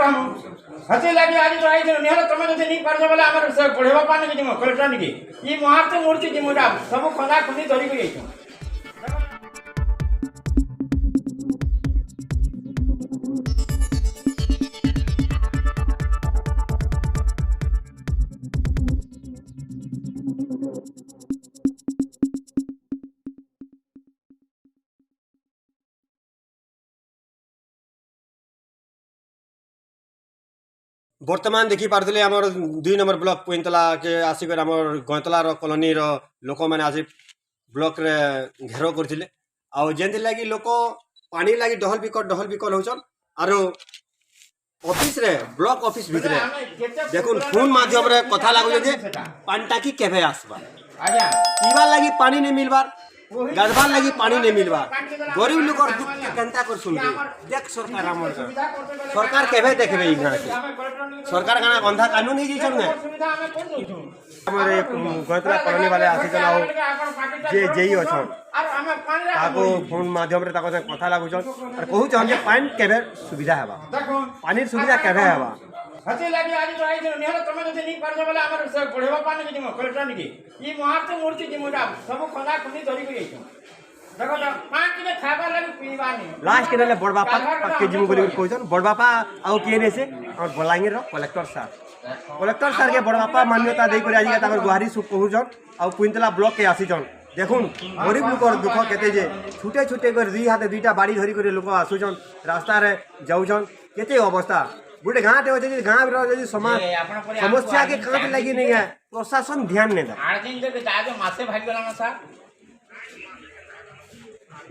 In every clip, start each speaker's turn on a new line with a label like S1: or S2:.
S1: कहूँ हसी लगी आज तो आई निहर तुम जब नहीं पार बोले आम पढ़ेवा पाने कि कलेक्टर निकी ये महार्थ मूर्ति जी मुझा सब खंदा खुंदी धरिक जाइछूँ
S2: बर्तमान देखी पारे आम 2 नंबर ब्लॉक पुईंतला के आसिक आम गईतलार कॉलोनी लोक मैंने आसी ब्लॉक रे घेराव करथिले आउ जेंति लगी लोक पानी लगी डहल बिकल होचन आरो ऑफिस रे ब्लॉक ऑफिस भितरे देखुन फोन माध्यम रे कथा लागु जे पानी टाकी केभे आसबा पीवार लगी पानी नहीं मिलबार गाधबार लगी पानी नहीं मिलबार गरीब लोग दुख के केनता कर सुनबे देख सरकार हमर सरकार केभे देखबे ई गाना के सरकार गाना गंधा कानून ही छन ने हमरे गतला कॉलोनी वाले आसी जनाओ जे जेई अछन ताको फोन माध्यम रे ताको कथा लागु छन और कहू छन जे पानी केभे सुविधा हेबा पानी सुविधा केभे हेबा
S1: हसी लगी आज तो आई निहर तुम जब नहीं पार बोले आम पढ़ेवा पाने कि कलेक्टर निकी ये महार्थ मूर्ति जी मुझा सब खंदा खुंदी धरिक जाइछूँ देखो तो पान के खाबा लगी पीवा नहीं
S2: लास्ट के नेले बड़ बापा पक्के जिमु बोली कहछन बड़ बापा आउ के ने से और बलांगीर रो कलेक्टर सार के बड़ बापा मान्यता दे कर आज ताकर गुहारी सु कहूछन आउ पुइंतला ब्लॉक के आसीछन देखुन गरीब लोकर दुख केते जे छुटे छुटे कर दुई हाथ दुईटा बाड़ी धरी कर लोक आसुछन रास्ता रे जाउछन केते अवस्था गोटे गाँव टे अच्छे गाँव समाज समस्या के कहाँ लगी नहीं है प्रशासन ध्यान नहीं दे
S1: मासे भाग गला सर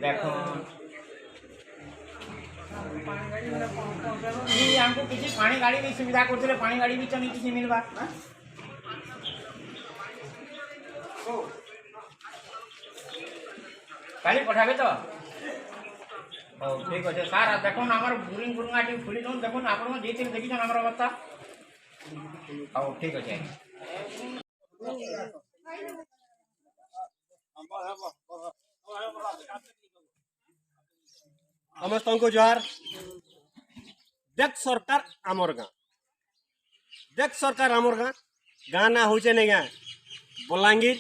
S1: देखो हमको किसी पानी गाड़ी की सुविधा करते पानी गाड़ी भी तो नहीं किसी मिलवा काली पठाबे तो ठीक अच्छे सार देखो आम बोरिंग गुरुंगा टी खुली दूँ देखो आप देखी आम अवस्था हाँ ठीक अच्छे
S2: समस्त को जोहार देख सरकार आमर गाँ देख सरकार आमर गाँ ना होचे नहीं गाँ बलांगीर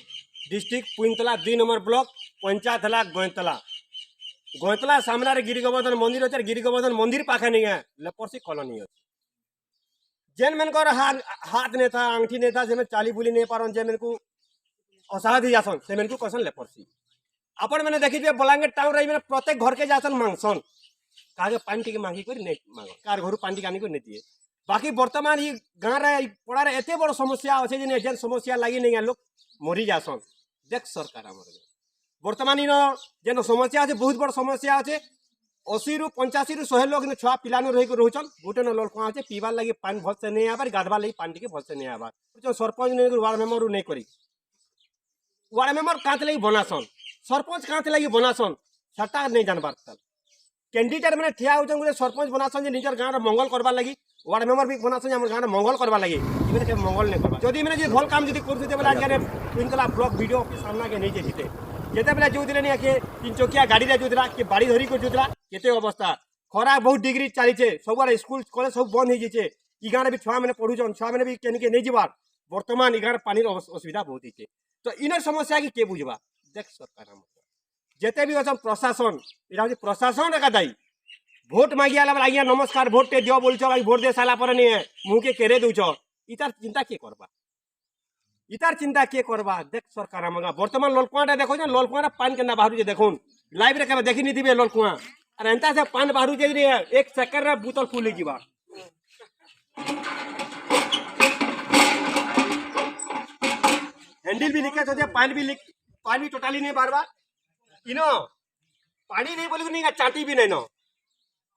S2: डिस्ट्रिक्ट पुईंतला 2 नंबर ब्लॉक पंचायत है गईतला सामना रे गिरी गोवर्धन मंदिर अच्छे गिरी गोवर्धन मंदिर पाखे नहीं है लेपर्सी कॉलोनी अच्छे जेन मन कर हाथ नहीं था अंगठी नहीं था जे चाली बुली नहीं पारन जे मन को असाध जासन से मन को कहसन लेपर्सी आपण मैंने देखी बलांगीर टाउन रे प्रत्येक घर के जासन मांगसन कागे पानी टी मांगी कर नहीं मांग कार घर पानी आनी कर नहीं दिए बाकी वर्तमान ये गाँव रे पड़ार एत बड़ समस्या अच्छे जेन समस्या लगी नहीं लोग मरी जासन देख सरकार आमर वर्तमान इन जेन समस्या अच्छे बहुत बड़ समस्या अच्छे 80 ରୁ 85 ରୁ 100 लोग छुआ पिलानु रही रोचन गोटे न नलकुआ अच्छे पीवार लगी पानी भलसे नहीं आबार गाधवार लगी पानी टी भलसे नहीं आबार सरपंच नहीं वार्ड मेम्बर रू नहीं करी वार्ड मेम्बर कांत लगी बनासन सरपंच कांत लगी बनासन छटा नहीं जानबार कैंडिडेट मैंने ठिया होते सरपंच बनासन निजर गाँव मंगल करवा लगी वार्ड मेम्बर भी बनासन आम गाँव मंगल करवा लगी मंगल नहीं करवा जदि मैंने भल काम जब कर पुईंतला ब्लॉक वीडियो ऑफिस सामना के नहीं जीते जिते बेले जो दिले नहीं 3 चकिया गाड़ी रे जोदला के बाड़ी धरी को जोदला केते अवस्था खरा बहुत डिग्री चलीचे सब स्कूल कॉलेज सब बंद हो जाइए ई गाँव भी छुआ मैंने पढ़ुन छुआ मैंने भी केनिके नहीं जीवार बर्तमान ई गाँव पानी असुविधा बहुत होते तो इन समस्या की बुझवा देख सरकार जिते भी अच्छा प्रशासन यहाँ प्रशासन एका दायी भोट मांगिया आज्ञा नमस्कार भोट टे दियो बोल भोट दे सारा पर नहीं मुँह के केरे दौच इतार चिंता किए करवा इतार चिंता किए करवा देख सरकार आम गाँ बर्तमान ललकुआटा देखो ललकुआ पानी के बाहर देखो लाइव रे देखी नहीं थे ललकुआ और एंता से पानी बाहर एक सेकेंड बोतल फुल जा हैंडल भी लीकेज होते पानी टोटाली नहीं बार इनो पानी नहीं बोली नहीं चाटी भी नहीं न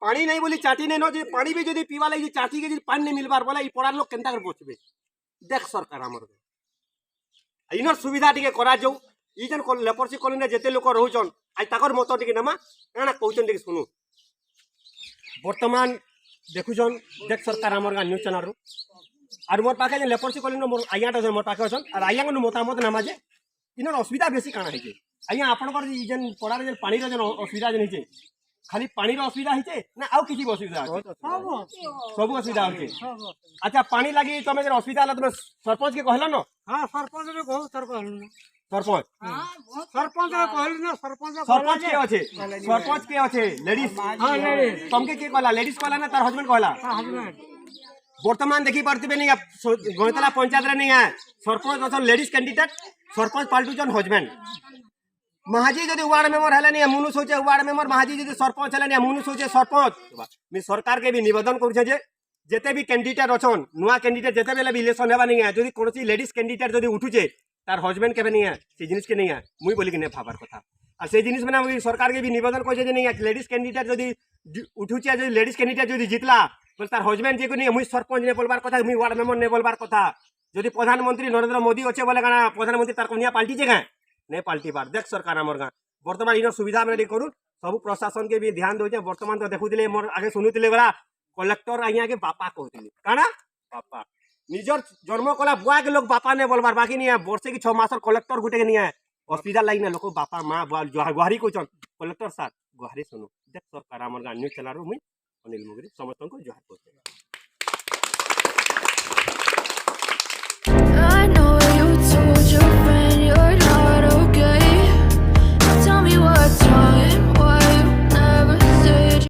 S2: पानी नहीं बोली चाटी नहीं न पानी भी जो पीवा लगी चाटी के पानी नहीं मिलबार बोला पड़ार लोग केनता कर बचबे देख सरकार आमर इनर सुविधा टी करा जाऊ इजन लेपर्सी कॉलोनी जिते लोक रोचन आज तक मत टी नमा क्या कहते शुणु बर्तमान देखुन देख सरकार आमर गाँ न्यूज चैनल और मोर पाखे लेपर्सी कॉलोनी मोर आज्ञा मोर पाखे अच्छन और आज्ञा मतामत नामा जे इनर असुविधा बेसी काଣା है आज्ञा आपंकर जेन पड़ार जेन पानी जेन असुविधा जेन खाली पानी असुविधा होइछे ना आउ किसी असुविधा होइछे सब असुविधा होइछे अच्छा पानी लगी तमे जे असुविधा हला तमे सरपंच के कहला न
S3: हाँ सरपंच ने कहू सरपंच
S2: सरपंच
S3: सरपंच ने कहली ना सरपंच
S2: सरपंच के अच्छे सरपंच के अच्छे लेडीज
S3: हाँ लेडीज
S2: तमके के कहला लेडीज कहला ना तार हस्बैंड कहला
S3: हस्बैंड
S2: वर्तमान देखी पारथिबे नहीं गणतला पंचायत रे नहीं है सरपंच असन ladies candidate sarpanch पाल्टुचन husband Mahaji जदि वार्ड मेंबर हले नहीं मुनुस होचे वार्ड मेंबर महाजी जदि सरपंच हले नहीं मुनुस होचे सरपंच मी सरकार के भी निवेदन करूछे जे जेते भी कैंडिडेट अछन नुआ कैंडिडेट जेते बेले भी इलेक्शन हेबा नहीं है जदि कोनसी लेडीज कैंडिडेट जदि उठुचे तार हस्बैंड केबे नहीं है से जिनिस के नहीं है मुई बोली कि नहीं भाबार कथा आ से जिनिस में ना सरकार के भी निवेदन करूछे जे नहीं है लेडीज कैंडिडेट जदि उठुचे जदि लेडीज कैंडिडेट जदि जितला बोले तार हस्बैंड जे को नहीं मुई सरपंच ने बोलबार कथा मुई वार्ड मेंबर ने बोलबार कथा जदि प्रधानमंत्री नरेंद्र मोदी अच्छे बोले काना प्रधानमंत्री तार कन्या पाल्टी जे गाय नहीं पाल्टी बार देख सरकार हमर गाँ वर्तमान इन सुविधा में करू सब प्रशासन के भी ध्यान दौचे वर्तमान तो देखुले मोर आगे शुणुले गला कलेक्टर आज्ञा के बापा कहते काना बापा निजर जन्म कला बुआ के लोग बापा ने बोलबार बाकी नहीं है वर्षे की 6 मास कलेक्टर गुटे के नहीं है असुविधा लगी ना लोग बापा माँ गुहारी कहन कलेक्टर साहब गुहारी सुनो देख सरकार हमर गाँ न्यूज चलारू मुई अनिल मुगरी समस्त को जुहार करते।